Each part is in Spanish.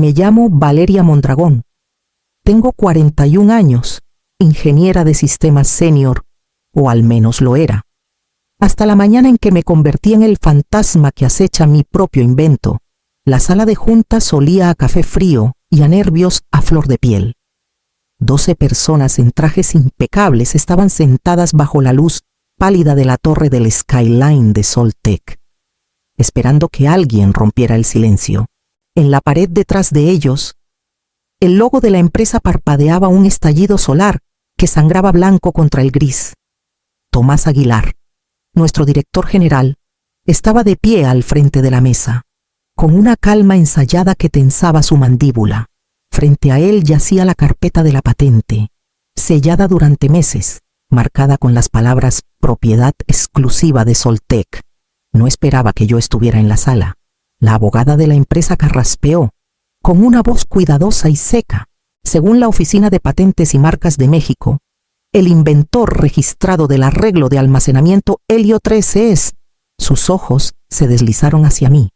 Me llamo Valeria Mondragón. Tengo 41 años, ingeniera de sistemas senior, o al menos lo era. Hasta la mañana en que me convertí en el fantasma que acecha mi propio invento. La sala de juntas olía a café frío y a nervios a flor de piel. 12 personas en trajes impecables estaban sentadas bajo la luz pálida de la torre del skyline de Soltec, esperando que alguien rompiera el silencio. En la pared detrás de ellos, el logo de la empresa parpadeaba un estallido solar que sangraba blanco contra el gris. Tomás Aguilar, nuestro director general, estaba de pie al frente de la mesa, con una calma ensayada que tensaba su mandíbula. Frente a él yacía la carpeta de la patente, sellada durante meses, marcada con las palabras propiedad exclusiva de Soltec. No esperaba que yo estuviera en la sala. La abogada de la empresa carraspeó, con una voz cuidadosa y seca. Según la Oficina de Patentes y Marcas de México, el inventor registrado del arreglo de almacenamiento Helio 3 es... Sus ojos se deslizaron hacia mí.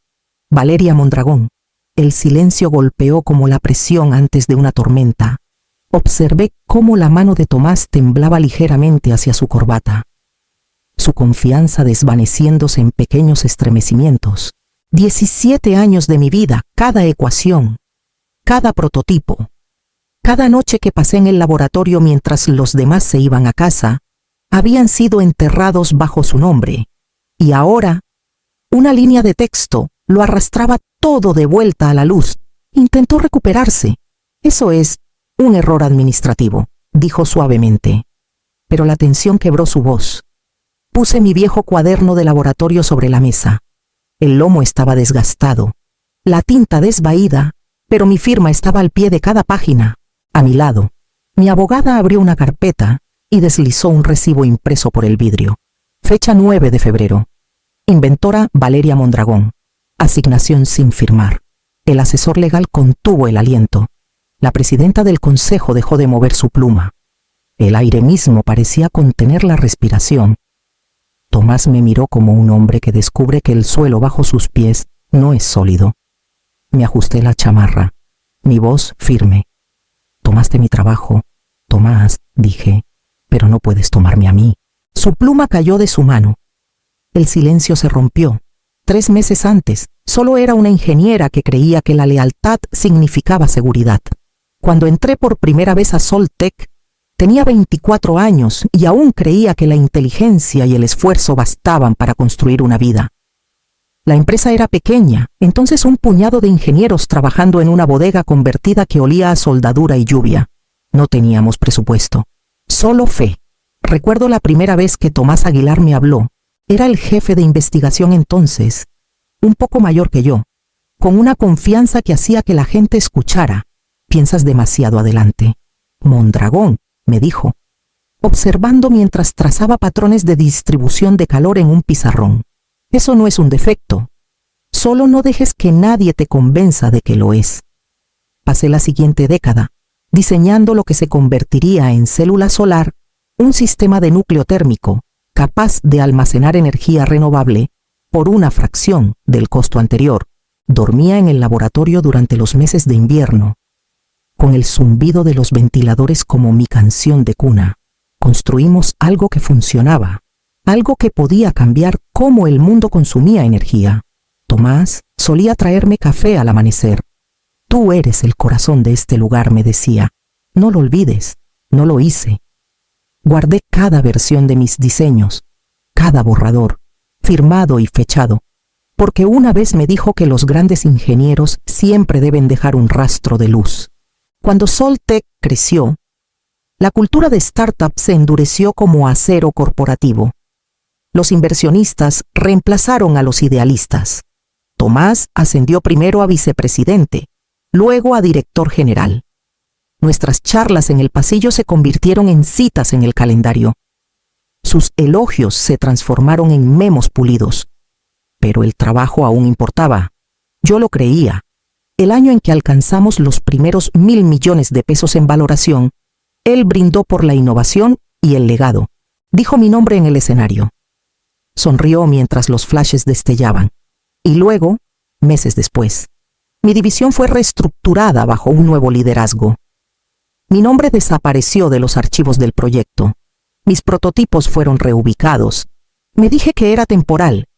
Valeria Mondragón. El silencio golpeó como la presión antes de una tormenta. Observé cómo la mano de Tomás temblaba ligeramente hacia su corbata, su confianza desvaneciéndose en pequeños estremecimientos. 17 años de mi vida, cada ecuación, cada prototipo, cada noche que pasé en el laboratorio mientras los demás se iban a casa, habían sido enterrados bajo su nombre. Y ahora, una línea de texto lo arrastraba todo de vuelta a la luz. Intentó recuperarse. Eso es un error administrativo, dijo suavemente. Pero la tensión quebró su voz. Puse mi viejo cuaderno de laboratorio sobre la mesa. El lomo estaba desgastado, la tinta desvaída, pero mi firma estaba al pie de cada página. A mi lado, mi abogada abrió una carpeta y deslizó un recibo impreso por el vidrio. Fecha 9 de febrero. Inventora Valeria Mondragón. Asignación sin firmar. El asesor legal contuvo el aliento. La presidenta del consejo dejó de mover su pluma. El aire mismo parecía contener la respiración. Tomás me miró como un hombre que descubre que el suelo bajo sus pies no es sólido. Me ajusté la chamarra, mi voz firme. Tomaste mi trabajo, Tomás, dije, pero no puedes tomarme a mí. Su pluma cayó de su mano. El silencio se rompió. 3 meses antes, solo era una ingeniera que creía que la lealtad significaba seguridad. Cuando entré por primera vez a Soltec, tenía 24 años y aún creía que la inteligencia y el esfuerzo bastaban para construir una vida. La empresa era pequeña, entonces un puñado de ingenieros trabajando en una bodega convertida que olía a soldadura y lluvia. No teníamos presupuesto, solo fe. Recuerdo la primera vez que Tomás Aguilar me habló. Era el jefe de investigación entonces, un poco mayor que yo, con una confianza que hacía que la gente escuchara. Piensas demasiado adelante. Mondragón, me dijo, observando mientras trazaba patrones de distribución de calor en un pizarrón. Eso no es un defecto. Solo no dejes que nadie te convenza de que lo es. Pasé la siguiente década, diseñando lo que se convertiría en célula solar, un sistema de núcleo térmico, capaz de almacenar energía renovable por una fracción del costo anterior. Dormía en el laboratorio durante los meses de invierno, con el zumbido de los ventiladores como mi canción de cuna. Construimos algo que funcionaba, algo que podía cambiar cómo el mundo consumía energía. Tomás solía traerme café al amanecer. Tú eres el corazón de este lugar, me decía. No lo olvides, no lo hice. Guardé cada versión de mis diseños, cada borrador, firmado y fechado, porque una vez me dijo que los grandes ingenieros siempre deben dejar un rastro de luz. Cuando Soltec creció, la cultura de startup se endureció como acero corporativo. Los inversionistas reemplazaron a los idealistas. Tomás ascendió primero a vicepresidente, luego a director general. Nuestras charlas en el pasillo se convirtieron en citas en el calendario. Sus elogios se transformaron en memos pulidos. Pero el trabajo aún importaba. Yo lo creía. El año en que alcanzamos los primeros 1.000 millones de pesos en valoración, él brindó por la innovación y el legado. Dijo mi nombre en el escenario. Sonrió mientras los flashes destellaban. Y luego, meses después, Mi división fue reestructurada bajo un nuevo liderazgo. Mi nombre desapareció de los archivos del proyecto. Mis prototipos fueron reubicados. Me dije que era temporal,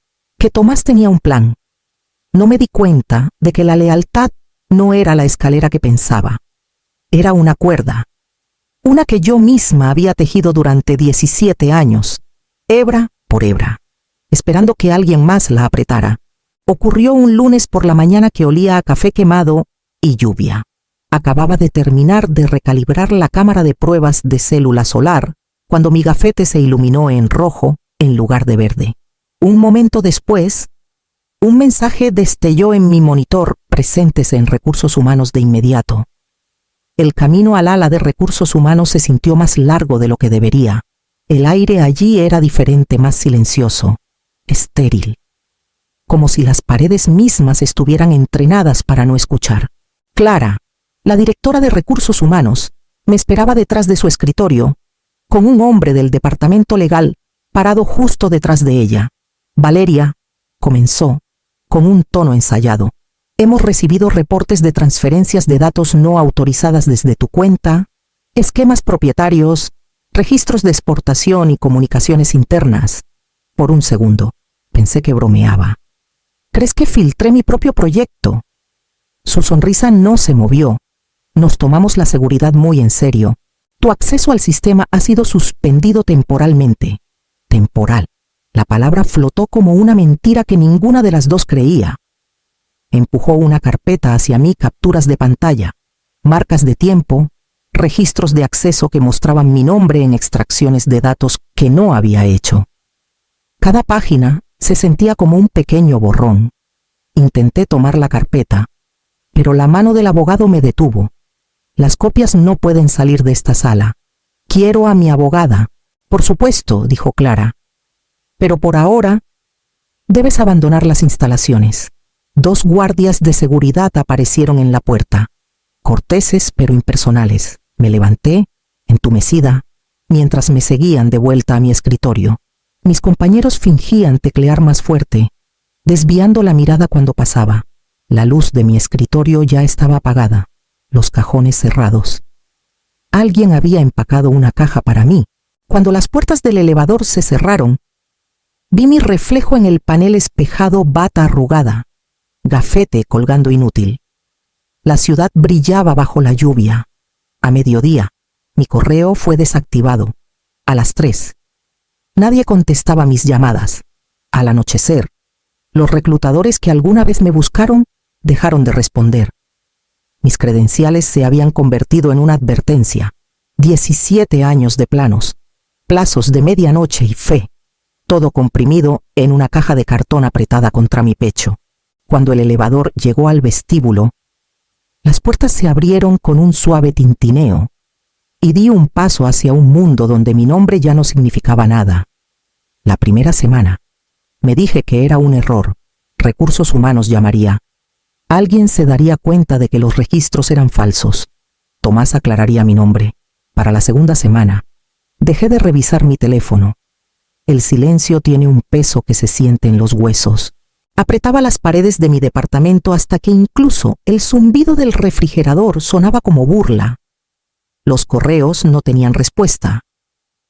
que Tomás tenía un plan. No me di cuenta de que la lealtad no era la escalera que pensaba. Era una cuerda. Una que yo misma había tejido durante 17 años, hebra por hebra, esperando que alguien más la apretara. Ocurrió un lunes por la mañana que olía a café quemado y lluvia. Acababa de terminar de recalibrar la cámara de pruebas de célula solar cuando mi gafete se iluminó en rojo en lugar de verde. Un momento después, un mensaje destelló en mi monitor: presentes en Recursos Humanos de inmediato. El camino al ala de Recursos Humanos se sintió más largo de lo que debería. El aire allí era diferente, más silencioso, estéril, como si las paredes mismas estuvieran entrenadas para no escuchar. Clara, la directora de Recursos Humanos, me esperaba detrás de su escritorio, con un hombre del departamento legal parado justo detrás de ella. Valeria, comenzó, con un tono ensayado. Hemos recibido reportes de transferencias de datos no autorizadas desde tu cuenta, esquemas propietarios, registros de exportación y comunicaciones internas. Por un segundo, pensé que bromeaba. ¿Crees que filtré mi propio proyecto? Su sonrisa no se movió. Nos tomamos la seguridad muy en serio. Tu acceso al sistema ha sido suspendido temporalmente. Temporal. La palabra flotó como una mentira que ninguna de las dos creía. Empujó una carpeta hacia mí, capturas de pantalla, marcas de tiempo, registros de acceso que mostraban mi nombre en extracciones de datos que no había hecho. Cada página se sentía como un pequeño borrón. Intenté tomar la carpeta, pero la mano del abogado me detuvo. Las copias no pueden salir de esta sala. Quiero a mi abogada. Por supuesto, dijo Clara. Pero por ahora, debes abandonar las instalaciones. 2 guardias de seguridad aparecieron en la puerta, corteses pero impersonales. Me levanté, entumecida, mientras me seguían de vuelta a mi escritorio. Mis compañeros fingían teclear más fuerte, desviando la mirada cuando pasaba. La luz de mi escritorio ya estaba apagada, los cajones cerrados. Alguien había empacado una caja para mí. Cuando las puertas del elevador se cerraron, vi mi reflejo en el panel espejado, bata arrugada, gafete colgando inútil. La ciudad brillaba bajo la lluvia. A mediodía, mi correo fue desactivado. A las 3. Nadie contestaba mis llamadas. Al anochecer, los reclutadores que alguna vez me buscaron dejaron de responder. Mis credenciales se habían convertido en una advertencia. 17 años de planos, plazos de medianoche y fe, todo comprimido en una caja de cartón apretada contra mi pecho. Cuando el elevador llegó al vestíbulo, las puertas se abrieron con un suave tintineo y di un paso hacia un mundo donde mi nombre ya no significaba nada. La primera semana, me dije que era un error. Recursos Humanos llamaría. Alguien se daría cuenta de que los registros eran falsos. Tomás aclararía mi nombre. Para la segunda semana, dejé de revisar mi teléfono. El silencio tiene un peso que se siente en los huesos. Apretaba las paredes de mi departamento hasta que incluso el zumbido del refrigerador sonaba como burla. Los correos no tenían respuesta.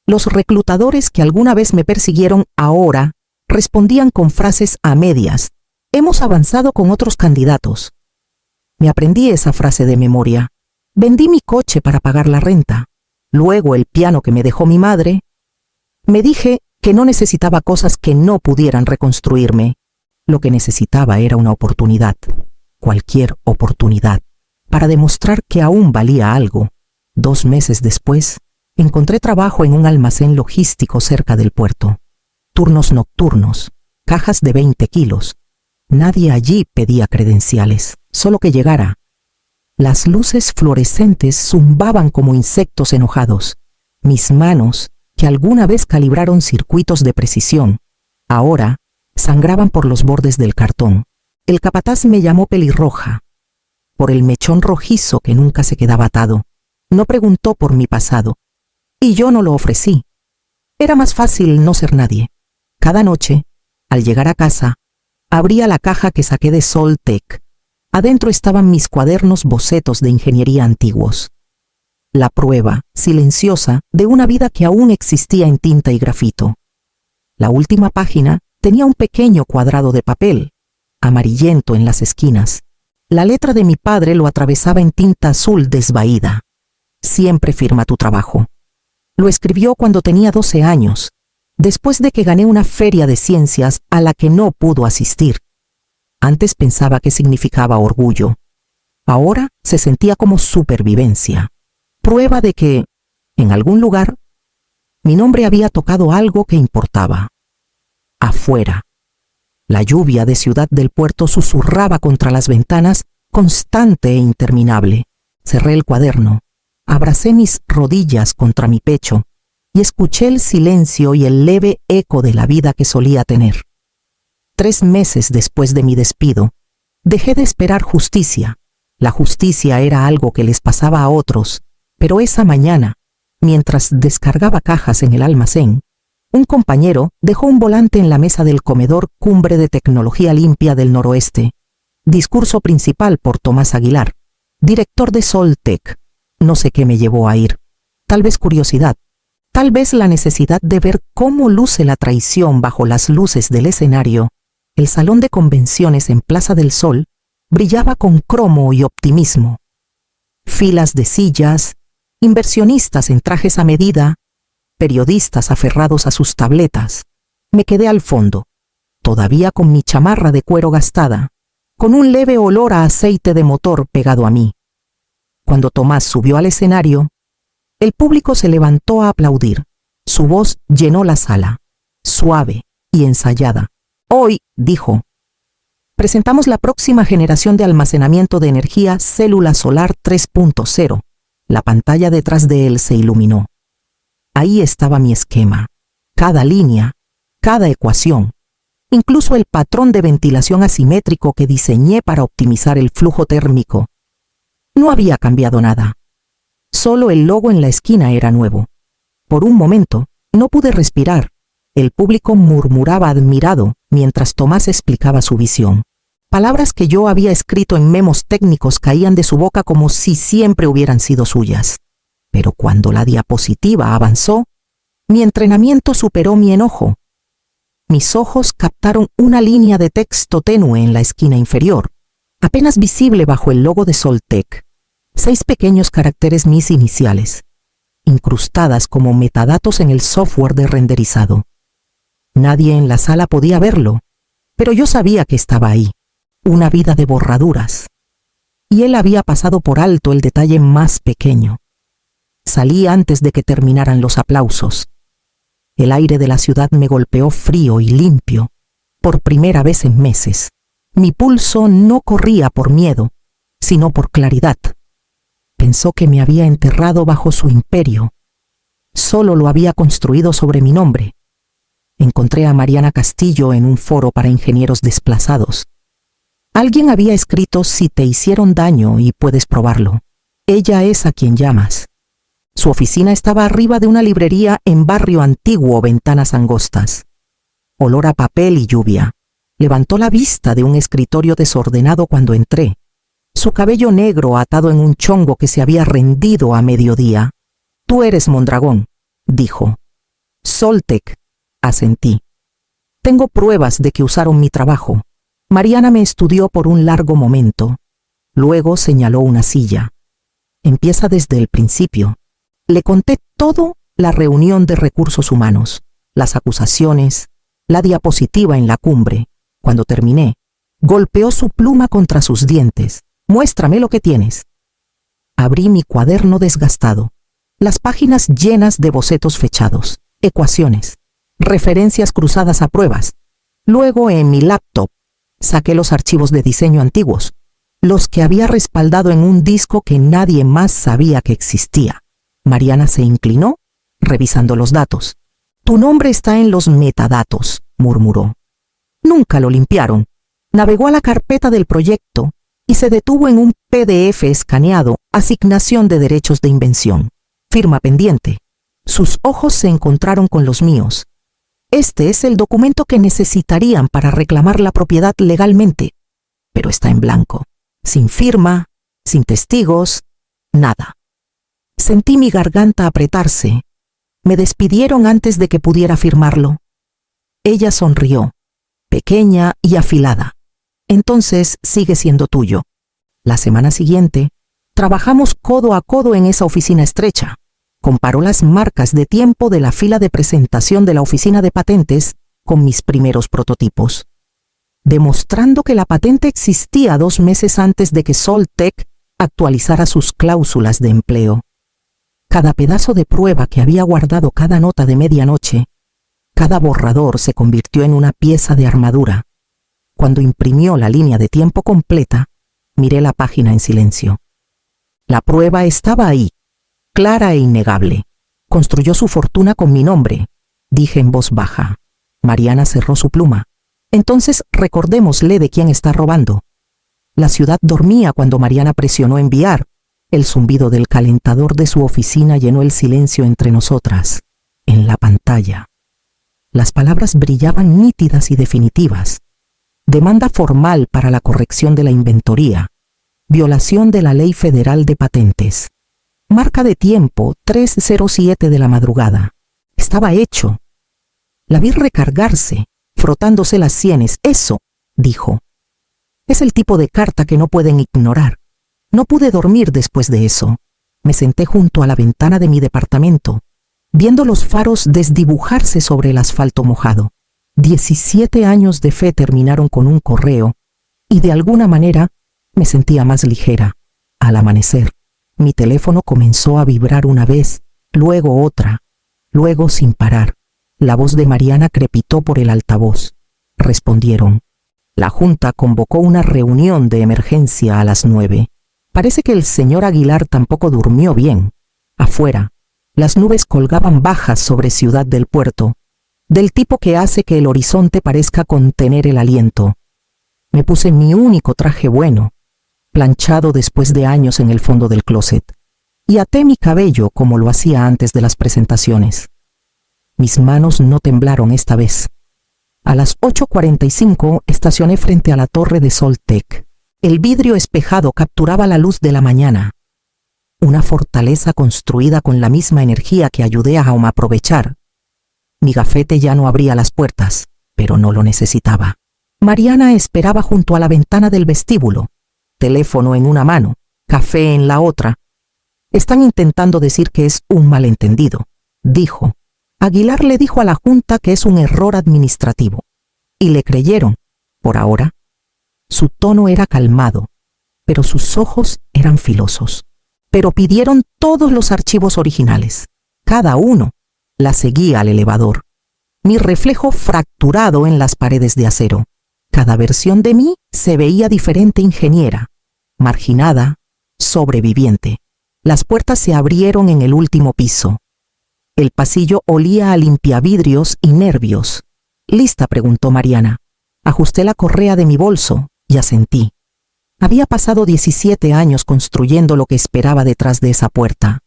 Los reclutadores que alguna vez me persiguieron ahora respondían con frases a medias. Hemos avanzado con otros candidatos. Me aprendí esa frase de memoria. Vendí mi coche para pagar la renta. Luego el piano que me dejó mi madre. Me dije que no necesitaba cosas que no pudieran reconstruirme. Lo que necesitaba era una oportunidad, cualquier oportunidad, para demostrar que aún valía algo. 2 meses después, encontré trabajo en un almacén logístico cerca del puerto. Turnos nocturnos, cajas de 20 kilos. Nadie allí pedía credenciales, solo que llegara. Las luces fluorescentes zumbaban como insectos enojados. Mis manos, que alguna vez calibraron circuitos de precisión, ahora sangraban por los bordes del cartón. El capataz me llamó pelirroja, por el mechón rojizo que nunca se quedaba atado. No preguntó por mi pasado, y yo no lo ofrecí. Era más fácil no ser nadie. Cada noche, al llegar a casa, abría la caja que saqué de Soltec Adentro estaban mis cuadernos bocetos de ingeniería antiguos. La prueba, silenciosa, de una vida que aún existía en tinta y grafito. La última página tenía un pequeño cuadrado de papel, amarillento en las esquinas. La letra de mi padre lo atravesaba en tinta azul desvaída. Siempre firma tu trabajo. Lo escribió cuando tenía 12 años, después de que gané una feria de ciencias a la que no pudo asistir. Antes pensaba que significaba orgullo. Ahora se sentía como supervivencia. Prueba de que, en algún lugar, mi nombre había tocado algo que importaba. Afuera. La lluvia de Ciudad del Puerto susurraba contra las ventanas, constante e interminable. Cerré el cuaderno, abracé mis rodillas contra mi pecho y escuché el silencio y el leve eco de la vida que solía tener. 3 meses después de mi despido, dejé de esperar justicia. La justicia era algo que les pasaba a otros, pero esa mañana, mientras descargaba cajas en el almacén, un compañero dejó un volante en la mesa del comedor Cumbre de Tecnología Limpia del Noroeste. Discurso principal por Tomás Aguilar, director de Soltec. No sé qué me llevó a ir. Tal vez curiosidad. Tal vez la necesidad de ver cómo luce la traición bajo las luces del escenario. El salón de convenciones en Plaza del Sol brillaba con cromo y optimismo. Filas de sillas, inversionistas en trajes a medida, periodistas aferrados a sus tabletas. Me quedé al fondo, todavía con mi chamarra de cuero gastada, con un leve olor a aceite de motor pegado a mí. Cuando Tomás subió al escenario, el público se levantó a aplaudir. Su voz llenó la sala, suave y ensayada. Hoy, dijo, presentamos la próxima generación de almacenamiento de energía célula solar 3.0. La pantalla detrás de él se iluminó. Ahí estaba mi esquema, cada línea, cada ecuación, incluso el patrón de ventilación asimétrico que diseñé para optimizar el flujo térmico. No había cambiado nada. Solo el logo en la esquina era nuevo. Por un momento, no pude respirar. El público murmuraba admirado mientras Tomás explicaba su visión. Palabras que yo había escrito en memos técnicos caían de su boca como si siempre hubieran sido suyas. Pero cuando la diapositiva avanzó, mi entrenamiento superó mi enojo. Mis ojos captaron una línea de texto tenue en la esquina inferior, apenas visible bajo el logo de Soltec. 6 pequeños caracteres mis iniciales, incrustadas como metadatos en el software de renderizado. Nadie en la sala podía verlo, pero yo sabía que estaba ahí. Una vida de borraduras. Y él había pasado por alto el detalle más pequeño. Salí antes de que terminaran los aplausos. El aire de la ciudad me golpeó frío y limpio, por primera vez en meses. Mi pulso no corría por miedo, sino por claridad. Pensó que me había enterrado bajo su imperio. Solo lo había construido sobre mi nombre. Encontré a Mariana Castillo en un foro para ingenieros desplazados. Alguien había escrito: si te hicieron daño y puedes probarlo. Ella es a quien llamas. Su oficina estaba arriba de una librería en Barrio Antiguo, Ventanas Angostas. Olor a papel y lluvia. Levantó la vista de un escritorio desordenado cuando entré. Su cabello negro atado en un chongo que se había rendido a mediodía. Tú eres Mondragón, dijo. Soltec, asentí. Tengo pruebas de que usaron mi trabajo. Mariana me estudió por un largo momento. Luego señaló una silla. Empieza desde el principio. Le conté todo: la reunión de recursos humanos, las acusaciones, la diapositiva en la cumbre. Cuando terminé, golpeó su pluma contra sus dientes. Muéstrame lo que tienes. Abrí mi cuaderno desgastado, las páginas llenas de bocetos fechados, ecuaciones, referencias cruzadas a pruebas. Luego, en mi laptop, saqué los archivos de diseño antiguos, los que había respaldado en un disco que nadie más sabía que existía. Mariana se inclinó, revisando los datos. Tu nombre está en los metadatos, murmuró. Nunca lo limpiaron. Navegó a la carpeta del proyecto y se detuvo en un PDF escaneado: asignación de derechos de invención. Firma pendiente. Sus ojos se encontraron con los míos. Este es el documento que necesitarían para reclamar la propiedad legalmente, pero está en blanco. sin firma, sin testigos, nada. Sentí mi garganta apretarse. Me despidieron antes de que pudiera firmarlo. Ella sonrió, pequeña y afilada. Entonces sigue siendo tuyo. La semana siguiente, trabajamos codo a codo en esa oficina estrecha. Comparó las marcas de tiempo de la fila de presentación de la oficina de patentes con mis primeros prototipos, demostrando que la patente existía 2 meses antes de que Soltec actualizara sus cláusulas de empleo. Cada pedazo de prueba que había guardado cada nota de medianoche, cada borrador se convirtió en una pieza de armadura. Cuando imprimió la línea de tiempo completa, miré la página en silencio. La prueba estaba ahí, clara e innegable. Construyó su fortuna con mi nombre, dije en voz baja. Mariana cerró su pluma. Entonces recordémosle de quién está robando. La ciudad dormía cuando Mariana presionó enviar. El zumbido del calentador de su oficina llenó el silencio entre nosotras. En la pantalla, las palabras brillaban nítidas y definitivas. Demanda formal para la corrección de la inventoría. Violación de la Ley Federal de Patentes. Marca de tiempo 3:07 de la madrugada. Estaba hecho. La vi recargarse, frotándose las sienes. Eso, dijo. Es el tipo de carta que no pueden ignorar. No pude dormir después de eso. Me senté junto a la ventana de mi departamento, viendo los faros desdibujarse sobre el asfalto mojado. 17 años de fe terminaron con un correo, y de alguna manera me sentía más ligera. Al amanecer, mi teléfono comenzó a vibrar una vez, luego otra, luego sin parar. La voz de Mariana crepitó por el altavoz. Respondieron. La Junta convocó una reunión de emergencia a las 9. Parece que el señor Aguilar tampoco durmió bien. Afuera, las nubes colgaban bajas sobre Ciudad del Puerto, del tipo que hace que el horizonte parezca contener el aliento. Me puse mi único traje bueno, planchado después de años en el fondo del closet, y até mi cabello como lo hacía antes de las presentaciones. Mis manos no temblaron esta vez. A las 8:45 estacioné frente a la torre de Soltec. El vidrio espejado capturaba la luz de la mañana. Una fortaleza construida con la misma energía que ayudé a aprovechar. Mi gafete ya no abría las puertas, pero no lo necesitaba. Mariana esperaba junto a la ventana del vestíbulo, teléfono en una mano, café en la otra. Están intentando decir que es un malentendido, dijo. Aguilar le dijo a la Junta que es un error administrativo. Y le creyeron, por ahora. Su tono era calmado, pero sus ojos eran filosos. Pero pidieron todos los archivos originales. Cada uno. La seguí al elevador. Mi reflejo fracturado en las paredes de acero. Cada versión de mí se veía diferente, ingeniera, marginada, sobreviviente. Las puertas se abrieron en el último piso. El pasillo olía a limpiavidrios y nervios. ¿Lista?, preguntó Mariana. Ajusté la correa de mi bolso y asentí. Había pasado 17 años construyendo lo que esperaba detrás de esa puerta.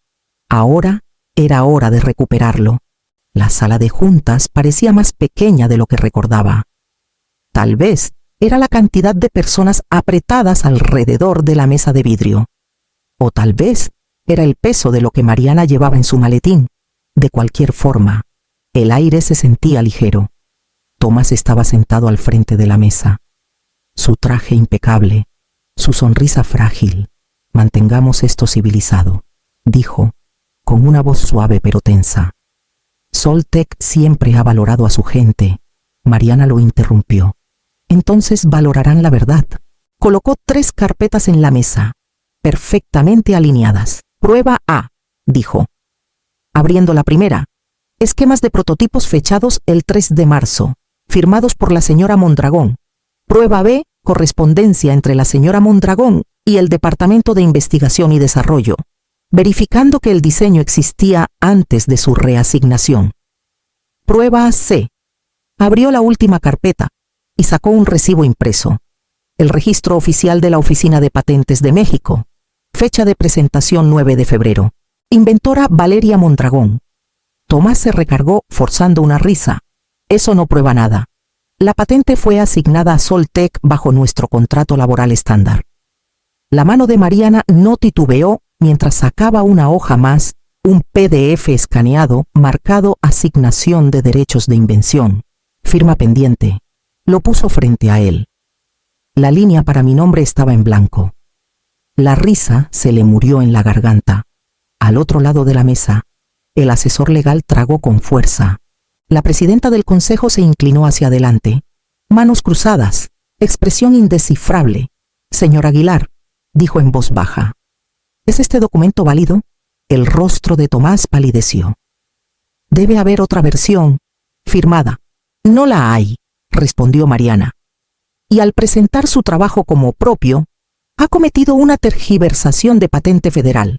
Ahora era hora de recuperarlo. La sala de juntas parecía más pequeña de lo que recordaba. Tal vez era la cantidad de personas apretadas alrededor de la mesa de vidrio. O tal vez era el peso de lo que Mariana llevaba en su maletín. De cualquier forma, el aire se sentía ligero. Tomás estaba sentado al frente de la mesa. Su traje impecable, su sonrisa frágil. Mantengamos esto civilizado, dijo, con una voz suave pero tensa. Soltec siempre ha valorado a su gente. Mariana lo interrumpió. Entonces valorarán la verdad. Colocó 3 carpetas en la mesa, perfectamente alineadas. Prueba A, dijo. Abriendo la primera, esquemas de prototipos fechados el 3 de marzo, firmados por la señora Mondragón. Prueba B, correspondencia entre la señora Mondragón y el Departamento de Investigación y Desarrollo, verificando que el diseño existía antes de su reasignación. Prueba C. Abrió la última carpeta y sacó un recibo impreso. El registro oficial de la Oficina de Patentes de México. Fecha de presentación 9 de febrero. Inventora Valeria Mondragón. Tomás se recargó forzando una risa. Eso no prueba nada. La patente fue asignada a Soltec bajo nuestro contrato laboral estándar. La mano de Mariana no titubeó mientras sacaba una hoja más, un PDF escaneado marcado Asignación de Derechos de Invención. Firma pendiente. Lo puso frente a él. La línea para mi nombre estaba en blanco. La risa se le murió en la garganta. Al otro lado de la mesa, el asesor legal tragó con fuerza. La presidenta del consejo se inclinó hacia adelante. Manos cruzadas, expresión indescifrable. Señor Aguilar, dijo en voz baja. ¿Es este documento válido? El rostro de Tomás palideció. Debe haber otra versión, firmada. No la hay, respondió Mariana. Y al presentar su trabajo como propio, ha cometido una tergiversación de patente federal.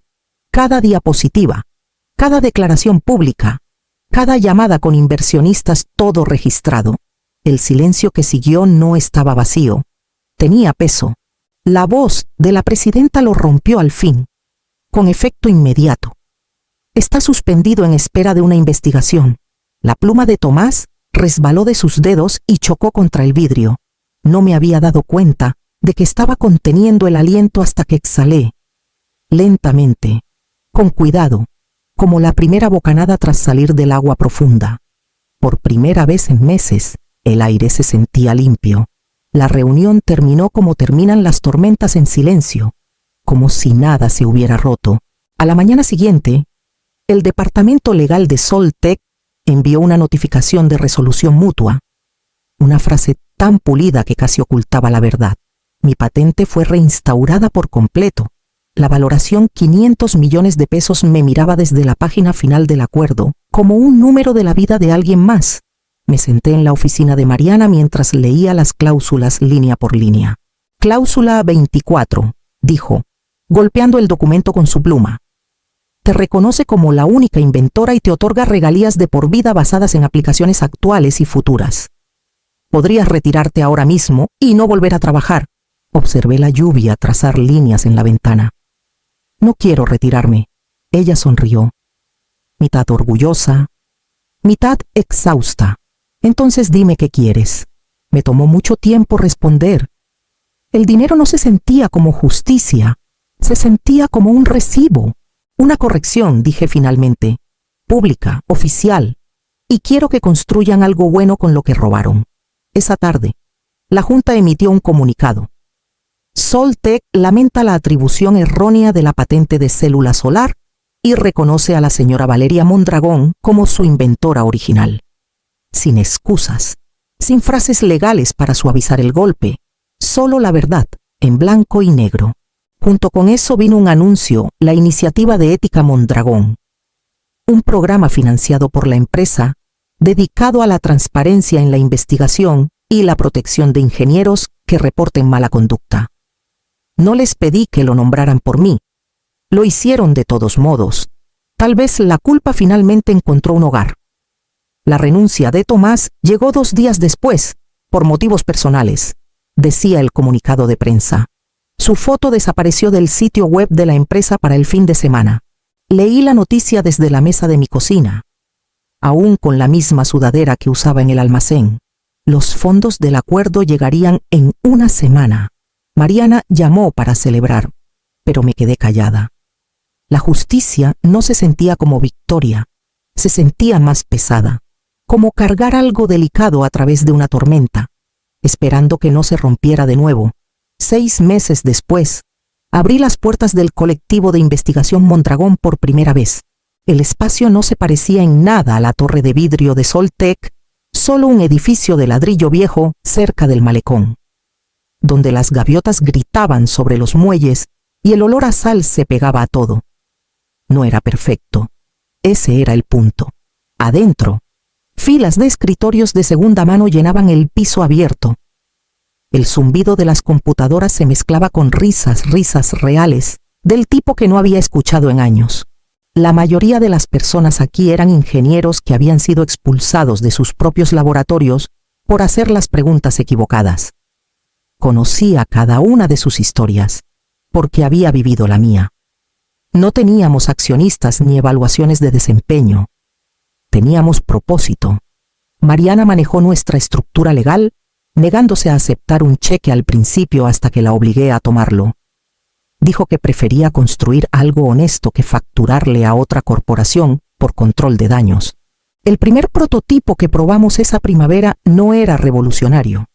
Cada diapositiva, cada declaración pública, cada llamada con inversionistas, todo registrado. El silencio que siguió no estaba vacío, tenía peso. La voz de la presidenta lo rompió al fin, con efecto inmediato. Está suspendido en espera de una investigación. La pluma de Tomás resbaló de sus dedos y chocó contra el vidrio. No me había dado cuenta de que estaba conteniendo el aliento hasta que exhalé. Lentamente, con cuidado, como la primera bocanada tras salir del agua profunda. Por primera vez en meses, el aire se sentía limpio. La reunión terminó como terminan las tormentas, en silencio, como si nada se hubiera roto. A la mañana siguiente, el departamento legal de Soltec envió una notificación de resolución mutua. Una frase tan pulida que casi ocultaba la verdad. Mi patente fue reinstaurada por completo. La valoración 500 millones de pesos me miraba desde la página final del acuerdo, como un número de la vida de alguien más. Me senté en la oficina de Mariana mientras leía las cláusulas línea por línea. Cláusula 24, dijo, golpeando el documento con su pluma. Te reconoce como la única inventora y te otorga regalías de por vida basadas en aplicaciones actuales y futuras. Podrías retirarte ahora mismo y no volver a trabajar. Observé la lluvia trazar líneas en la ventana. No quiero retirarme. Ella sonrió. Mitad orgullosa, mitad exhausta. Entonces dime qué quieres. Me tomó mucho tiempo responder. El dinero no se sentía como justicia, se sentía como un recibo. Una corrección, dije finalmente. Pública, oficial. Y quiero que construyan algo bueno con lo que robaron. Esa tarde, la Junta emitió un comunicado. Soltec lamenta la atribución errónea de la patente de célula solar y reconoce a la señora Valeria Mondragón como su inventora original. Sin excusas, sin frases legales para suavizar el golpe, solo la verdad, en blanco y negro. Junto con eso vino un anuncio, la Iniciativa de Ética Mondragón. Un programa financiado por la empresa, dedicado a la transparencia en la investigación y la protección de ingenieros que reporten mala conducta. No les pedí que lo nombraran por mí. Lo hicieron de todos modos. Tal vez la culpa finalmente encontró un hogar. La renuncia de Tomás llegó 2 días después, por motivos personales, decía el comunicado de prensa. Su foto desapareció del sitio web de la empresa para el fin de semana. Leí la noticia desde la mesa de mi cocina, aún con la misma sudadera que usaba en el almacén. Los fondos del acuerdo llegarían en 1 semana. Mariana llamó para celebrar, pero me quedé callada. La justicia no se sentía como victoria, se sentía más pesada, como cargar algo delicado a través de una tormenta, esperando que no se rompiera de nuevo. 6 meses después, abrí las puertas del colectivo de investigación Mondragón por primera vez. El espacio no se parecía en nada a la torre de vidrio de Soltec, solo un edificio de ladrillo viejo cerca del malecón, donde las gaviotas gritaban sobre los muelles y el olor a sal se pegaba a todo. No era perfecto. Ese era el punto. Adentro, filas de escritorios de segunda mano llenaban el piso abierto. El zumbido de las computadoras se mezclaba con risas reales, del tipo que no había escuchado en años. La mayoría de las personas aquí eran ingenieros que habían sido expulsados de sus propios laboratorios por hacer las preguntas equivocadas. Conocía cada una de sus historias, porque había vivido la mía. No teníamos accionistas ni evaluaciones de desempeño. Teníamos propósito. Mariana manejó nuestra estructura legal, negándose a aceptar un cheque al principio hasta que la obligué a tomarlo. Dijo que prefería construir algo honesto que facturarle a otra corporación por control de daños. El primer prototipo que probamos esa primavera no era revolucionario.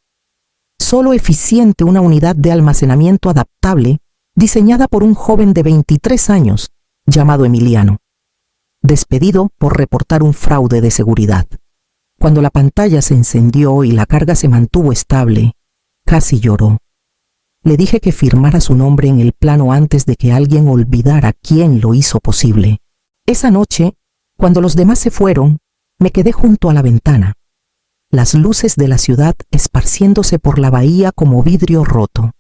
Solo eficiente, una unidad de almacenamiento adaptable diseñada por un joven de 23 años llamado Emiliano, despedido por reportar un fraude de seguridad. Cuando la pantalla se encendió y la carga se mantuvo estable, casi lloró. Le dije que firmara su nombre en el plano antes de que alguien olvidara quién lo hizo posible. Esa noche, cuando los demás se fueron, me quedé junto a la ventana. Las luces de la ciudad esparciéndose por la bahía como vidrio roto.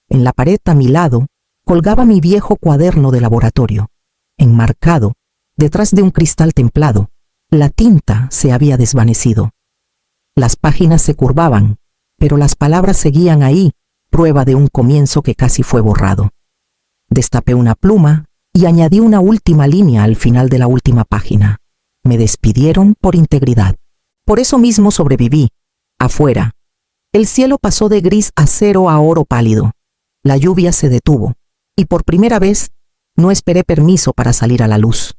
En la pared a mi lado colgaba mi viejo cuaderno de laboratorio. Enmarcado, detrás de un cristal templado, la tinta se había desvanecido. Las páginas se curvaban, pero las palabras seguían ahí, prueba de un comienzo que casi fue borrado. Destapé una pluma y añadí una última línea al final de la última página. Me despidieron por integridad. Por eso mismo sobreviví. Afuera, el cielo pasó de gris acero a oro pálido. La lluvia se detuvo, y por primera vez no esperé permiso para salir a la luz.